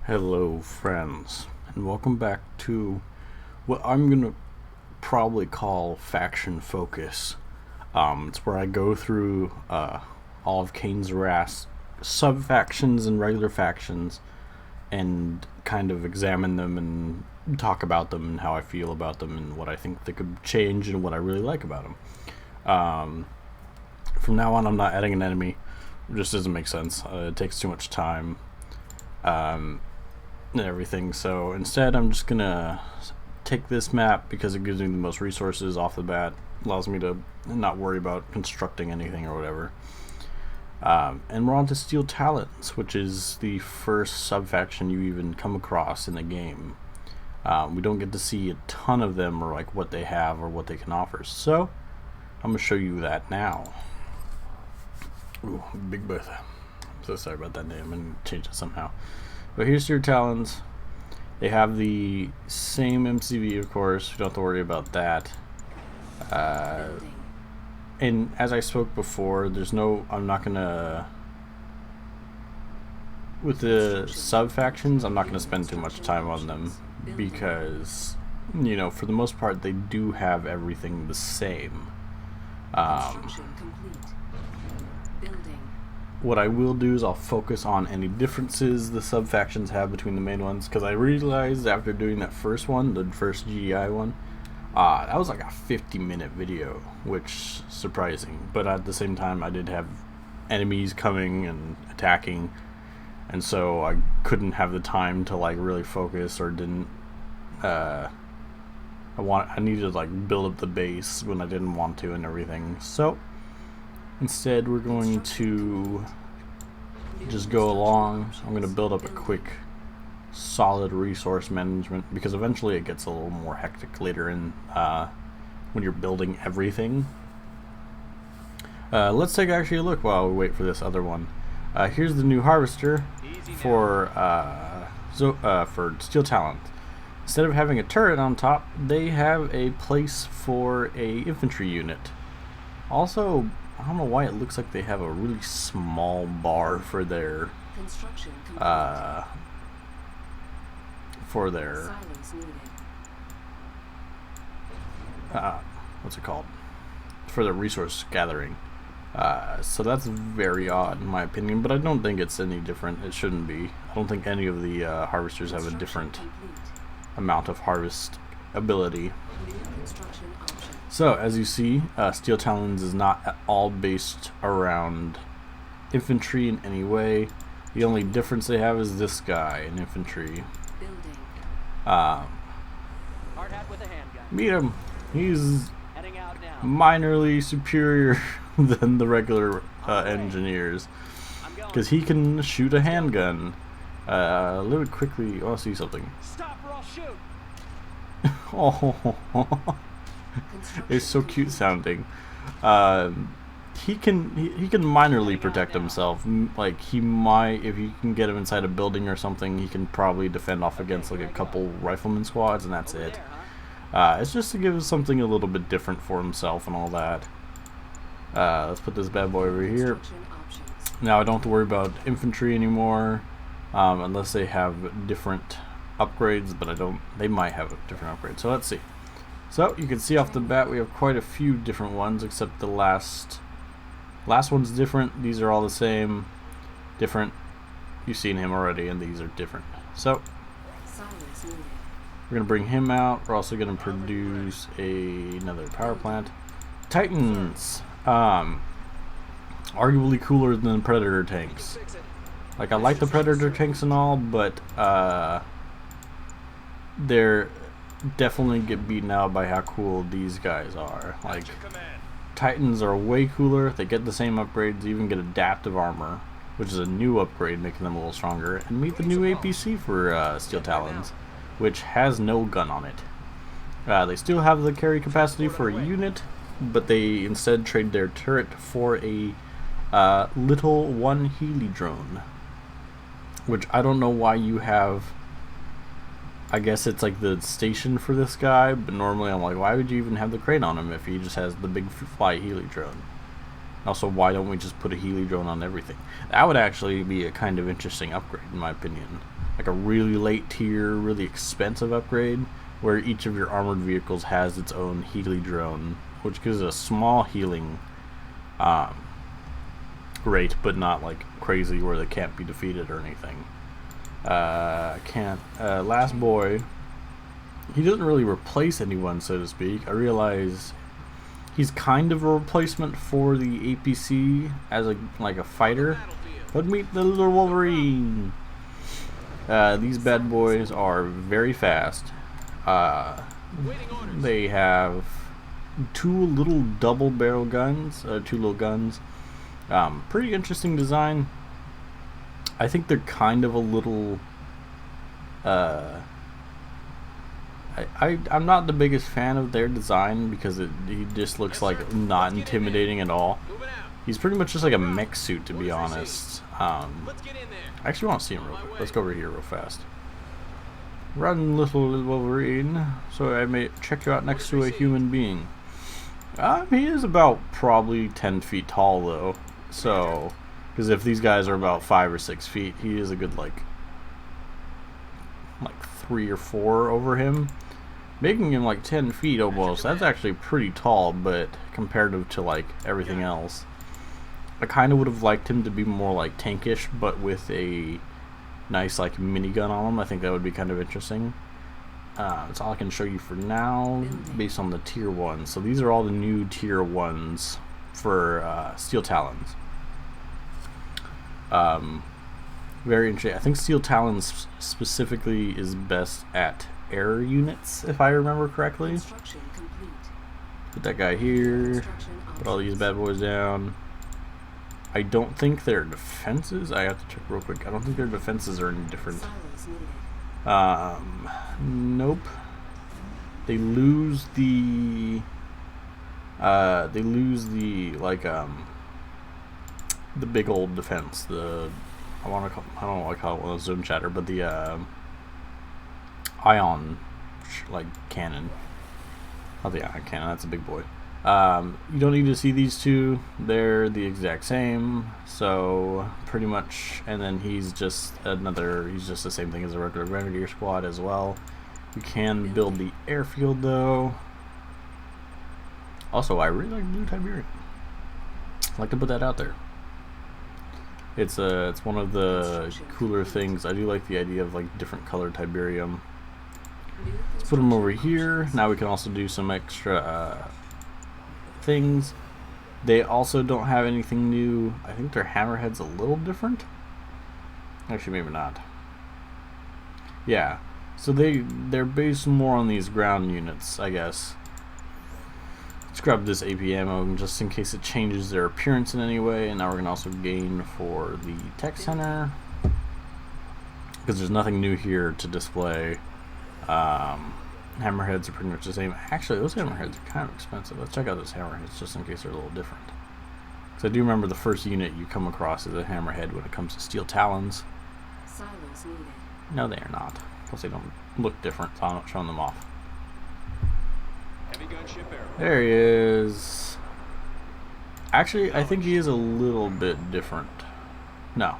Hello friends, and welcome back to what I'm gonna probably call Faction Focus. It's where I go through all of Kane's Wrath sub-factions and regular factions and kind of examine them and talk about them and how I feel about them and what I think they could change and what I really like about them. From now on, I'm not adding an enemy. It just doesn't make sense. It takes too much time. And everything, so instead I'm just gonna take this map because it gives me the most resources off the bat, allows me to not worry about constructing anything or whatever. And we're on to Steel Talons, which is the first sub-faction you even come across in the game. We don't get to see a ton of them or like what they have or what they can offer, so I'm gonna show you that now. Ooh, Big Bertha. I'm so sorry about that name. I'm gonna change it somehow. But here's Steel Talons. They have the same MCV, of course. We don't have to worry about that. And as I spoke before, there's no... I'm not gonna... With the sub-factions, I'm not gonna spend too much time on them. Because, you know, for the most part, they do have everything the same. What I will do is I'll focus on any differences the sub-factions have between the main ones, because I realized after doing that first one, the first GEI one, that was like a 50-minute video, which is surprising, but at the same time I did have enemies coming and attacking, and so I couldn't have the time to like really focus, or didn't I needed to like build up the base when I didn't want to and everything. So instead, we're going to just go along. I'm going to build up a quick, solid resource management, because eventually it gets a little more hectic later in when you're building everything. Let's take actually a look while we wait for this other one. Here's the new harvester for Steel Talons. Instead of having a turret on top, they have a place for a infantry unit. Also, I don't know why it looks like they have a really small bar for their what's it called? For their resource gathering. So that's very odd in my opinion, but I don't think it's any different. It shouldn't be. I don't think any of the harvesters have a different amount of harvest ability. So, as you see, Steel Talons is not at all based around infantry in any way. The only difference they have is this guy in infantry. Meet him. He's minorly superior than the regular engineers, because he can shoot a handgun. A little bit quickly. Oh, I see something. Stop or I'll shoot. Oh. It's so cute sounding. He can minorly protect himself. Like, he might, if you can get him inside a building or something, he can probably defend off against like a couple rifleman squads, and that's it. It's just to give something a little bit different for himself and all that. Let's put this bad boy over here. Now I don't have to worry about infantry anymore, unless they have different upgrades, but I don't. They might have a different upgrade. So let's see. So you can see off the bat we have quite a few different ones, except the last one's different. These are all the same, different. You've seen him already, and these are different. So we're gonna bring him out. We're also gonna produce another power plant. Titans, arguably cooler than Predator tanks. Like, I like the Predator tanks and all, but they're definitely get beaten out by how cool these guys are. Like, Titans are way cooler. They get the same upgrades, even get adaptive armor, which is a new upgrade, making them a little stronger. And meet the new APC for Steel Talons, which has no gun on it. They still have the carry capacity for a unit, but they instead trade their turret for a little one Healy drone, which I don't know why you have. I guess it's like the station for this guy, but normally I'm like, why would you even have the crane on him if he just has the big fly Healy drone? Also, why don't we just put a Healy drone on everything? That would actually be a kind of interesting upgrade, in my opinion. like a really late tier, really expensive upgrade, where each of your armored vehicles has its own Healy drone, which gives a small healing rate, but not like crazy where they can't be defeated or anything. Last boy, he doesn't really replace anyone, so to speak. I realize he's kind of a replacement for the APC as a fighter, but meet the little Wolverine. These bad boys are very fast. They have two little double barrel guns, two little guns. Pretty interesting design. I think they're kind of a little I'm not the biggest fan of their design because he just looks like not intimidating at all. He's pretty much just like a mech suit, to be honest. I actually want to see him real quick. Let's go over here real fast. Run, little Wolverine, so I may check you out next to a human being. He is about probably 10 feet tall though, so because if these guys are about 5 or 6 feet, he is a good like 3 or 4 over him, making him like 10 feet almost. That's actually pretty tall, but comparative to like everything else, I kind of would have liked him to be more like tankish, but with a nice like minigun on him. I think that would be kind of interesting. That's all I can show you for now based on the tier 1. So these are all the new tier 1s for Steel Talons. Very interesting. I think Steel Talons specifically is best at air units, if I remember correctly. Put that guy here. Put all these bad boys down. I don't think their defenses, I have to check real quick. I don't think their defenses are any different. Nope. They lose the big old defense. I don't know what I call it, one of those zone chatter, but the ion cannon. Not the ion cannon, that's a big boy. You don't need to see these two, they're the exact same, so pretty much. And then he's just the same thing as a regular Grenadier squad as well. You can build the airfield though. Also, I really like blue Tiberium. I'd like to put that out there. It's one of the cooler things. I do like the idea of like different colored Tiberium. Let's put them over here. Now we can also do some extra things. They also don't have anything new. I think their hammerhead's a little different. Actually, maybe not. Yeah, so they're based more on these ground units, I guess. Let's grab this AP ammo just in case it changes their appearance in any way. And now we're gonna also gain for the tech center because there's nothing new here to display. Hammerheads are pretty much the same. Actually, those hammerheads are kind of expensive. Let's check out those hammerheads just in case they're a little different. So I do remember the first unit you come across is a hammerhead when it comes to Steel Talons. Silos needed. No, they are not. Plus they don't look different, so I'm not showing them off. Heavy gunship arrow. There he is. Actually, I think he is a little bit different. No.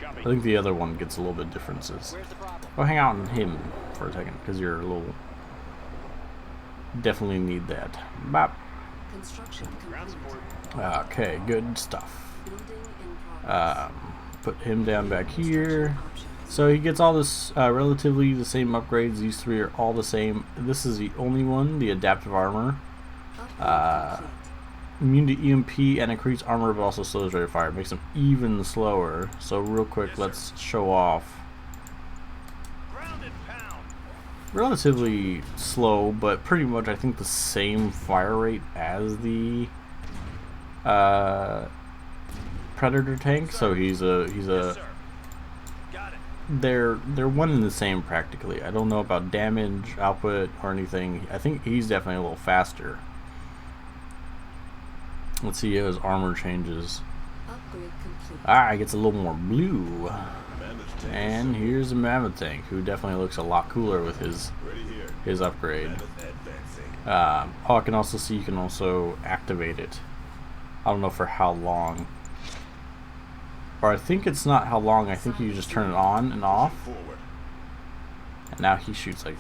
I think the other one gets a little bit differences. Go hang out on him for a second, because you're a little... Definitely need that. Bop. Construction complete. Okay, good stuff. Building in progress. Put him down back here. So he gets all this relatively the same upgrades. These three are all the same. This is the only one, the adaptive armor. Immune to EMP and increased armor, but also slows rate of fire. It makes them even slower. So real quick, let's show off. Relatively slow, but pretty much I think the same fire rate as the Predator tank. So they're one and the same practically. I don't know about damage output or anything. I think he's definitely a little faster. Let's see how his armor changes. Upgrade complete. It gets a little more blue. And here's a Mammoth tank, who definitely looks a lot cooler with his upgrade. I can also see you can also activate it. I don't know for how long. Or I think it's not how long, I think you just turn it on and off. And now he shoots like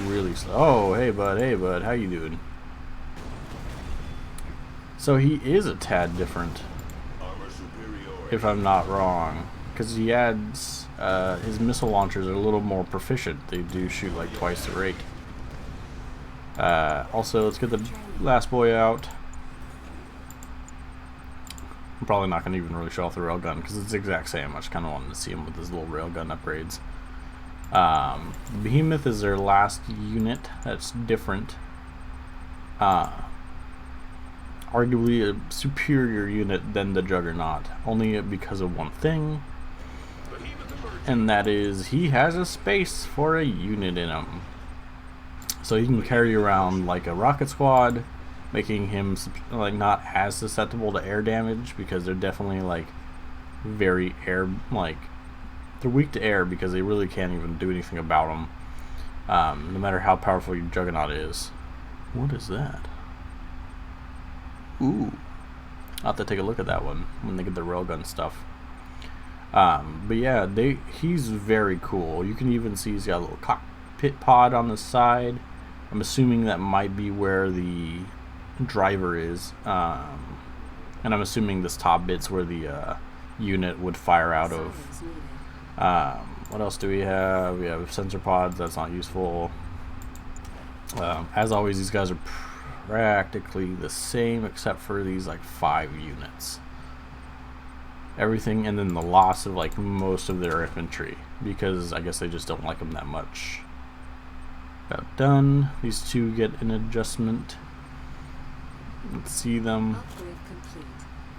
really slow. Oh, hey bud, how you doing? So he is a tad different, if I'm not wrong, because he adds his missile launchers are a little more proficient. They do shoot like twice the rate. Also, let's get the last boy out. I'm probably not going to even really show off the railgun because it's the exact same. I just kind of wanted to see him with his little railgun upgrades. Behemoth is their last unit that's different. Arguably a superior unit than the Juggernaut, only because of one thing, and that is he has a space for a unit in him. So he can carry around like a rocket squad, making him like not as susceptible to air damage, because they're definitely like very air, like they're weak to air because they really can't even do anything about them, no matter how powerful your Juggernaut is. What is that? Ooh, I'll have to take a look at that one when they get the railgun stuff. But yeah, he's very cool. You can even see he's got a little cockpit pod on the side. I'm assuming that might be where the driver is, and I'm assuming this top bit's where the unit would fire out of. What else do we have? We have sensor pods. That's not useful. As always, these guys are practically the same except for these like 5 units. Everything, and then the loss of like most of their infantry, because I guess they just don't like them that much. About done. These two get an adjustment. Let's see them. Upgrade complete.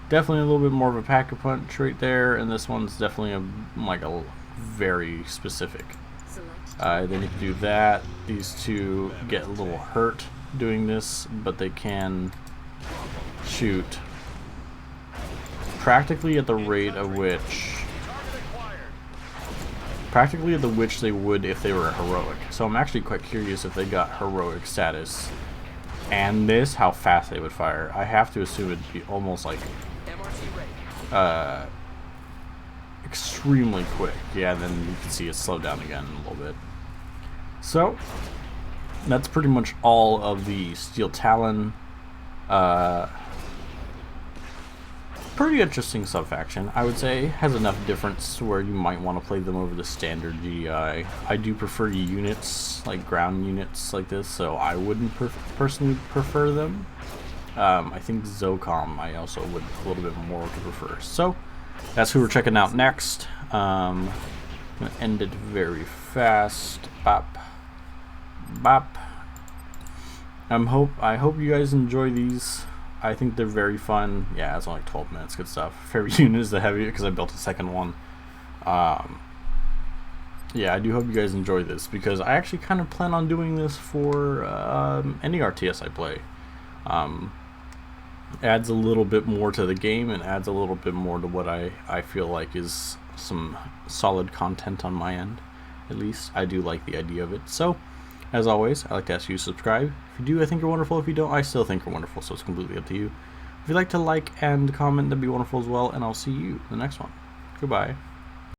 Definitely a little bit more of a pack-a-punch right there, and this one's definitely a very specific. Select They need to do that. These two get a little hurt doing this, but they can shoot practically at the rate of which they would if they were heroic. So I'm actually quite curious if they got heroic status and this, how fast they would fire. I have to assume it'd be almost like extremely quick. Yeah, then you can see it slow down again a little bit. So that's pretty much all of the Steel Talon. Pretty interesting sub-faction, I would say. Has enough difference where you might want to play them over the standard GDI. I do prefer units, like ground units like this, so I wouldn't personally prefer them. I think Zocom I also would a little bit more to prefer. So that's who we're checking out next. I'm gonna end it very fast. Bop. Bop. I hope you guys enjoy these. I think they're very fun. Yeah, it's only like 12 minutes. Good stuff. Favorite unit is the heavy because I built a second one. Yeah, I do hope you guys enjoy this because I actually kind of plan on doing this for any RTS I play. Adds a little bit more to the game and adds a little bit more to what I feel like is some solid content on my end. At least I do like the idea of it. So as always, I like to ask you to subscribe. If you do, I think you're wonderful. If you don't, I still think you're wonderful, so it's completely up to you. If you'd like to like and comment, that'd be wonderful as well, and I'll see you in the next one. Goodbye.